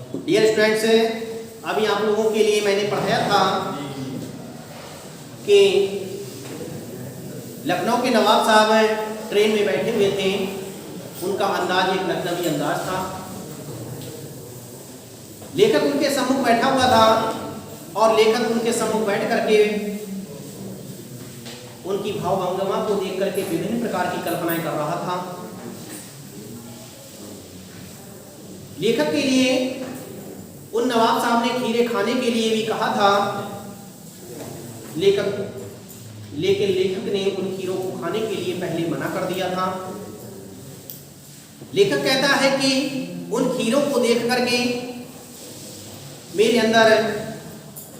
Dear students, अभी आप लोगों के लिए मैंने पढ़ाया था कि लखनऊ के नवाब साहब ट्रेन में बैठे हुए थे। उनका अंदाज एक लखनवी अंदाज था। लेखक उनके सम्मुख बैठा हुआ था और लेखक उनके सम्मुख बैठ करके उनकी भावभंगिमा को देख करके विभिन्न प्रकार की कल्पनाएं कर रहा था। लेखक के लिए उन नवाब साहब ने खीरे खाने के लिए भी कहा था, लेकिन लेखक ने उन खीरों को खाने के लिए पहले मना कर दिया था। लेखक कहता है कि उन खीरों को देख करके मेरे अंदर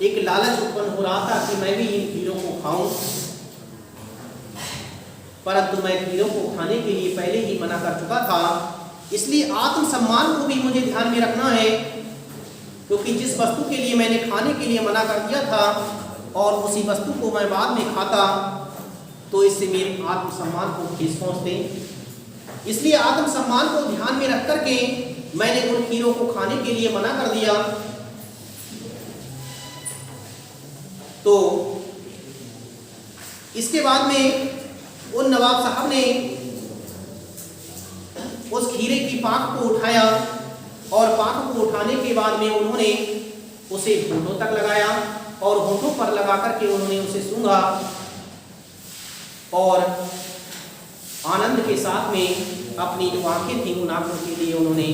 एक लालच उत्पन्न हो रहा था कि मैं भी इन खीरों को खाऊं, परंतु मैं खीरों को खाने के लिए पहले ही मना कर चुका था। इसलिए आत्मसम्मान को भी मुझे ध्यान में रखना है, क्योंकि जिस वस्तु के लिए मैंने खाने के लिए मना कर दिया था और उसी वस्तु को मैं बाद में खाता तो इससे मेरे आत्मसम्मान को ठेस पहुंचते। इसलिए आत्मसम्मान को ध्यान में रख करके मैंने उन खीरों को खाने के लिए मना कर दिया। तो इसके बाद में उन नवाब साहब ने उस खीरे की पाक को उठाया और पाक को उठाने के बाद में उन्होंने उसे होठों तक लगाया और होठों पर लगा करके उन्होंने उसे सूंघा और आनंद के साथ में अपनी जो आंखें थी उन आंखों के लिए उन्होंने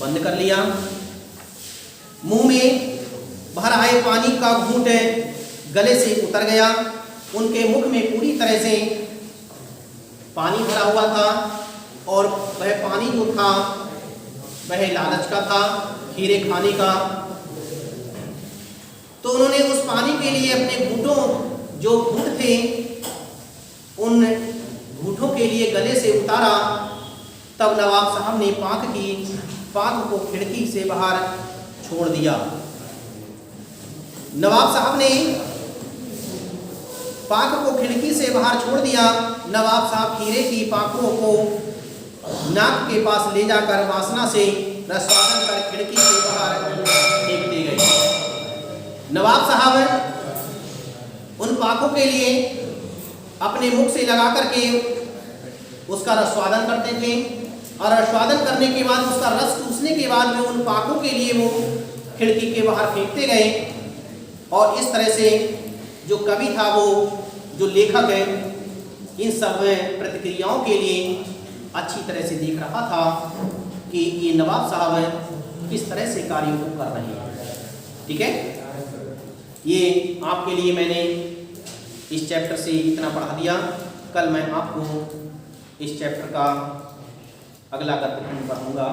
बंद कर लिया। मुंह में भर आए पानी का घूंट गले से उतर गया। उनके मुख में पूरी तरह से पानी भरा हुआ था और वह पानी जो था वह लालच का था, खीरे खाने का। तो उन्होंने उस पानी के लिए अपने घूंटों जो घूंट थे उन घूंटों के लिए गले से उतारा। तब नवाब साहब ने पाक को खिड़की से बाहर छोड़ दिया। नवाब साहब ने पाक को खिड़की से बाहर छोड़ दिया। नवाब साहब खीरे की पाकों को नाक के पास ले जाकर वासना से रसवादन कर खिड़की से बाहर फेंक दी गई। नवाब साहब उन पाकों के लिए अपने मुख से लगा करके उसका रसवादन करते थे और रसवादन करने के बाद उसका रस चूसने के बाद में उन पाकों के लिए वो खिड़की के बाहर फेंकते गए। और इस तरह से जो कवि था, वो जो लेखक है, इन सब प्रतिक्रियाओं के लिए अच्छी तरह से देख रहा था कि ये नवाब साहब किस तरह से कार्यों को कर रहे हैं। ठीक है, ये आपके लिए मैंने इस चैप्टर से इतना पढ़ा दिया। कल मैं आपको इस चैप्टर का अगला गद्य खंड पढ़ाऊंगा।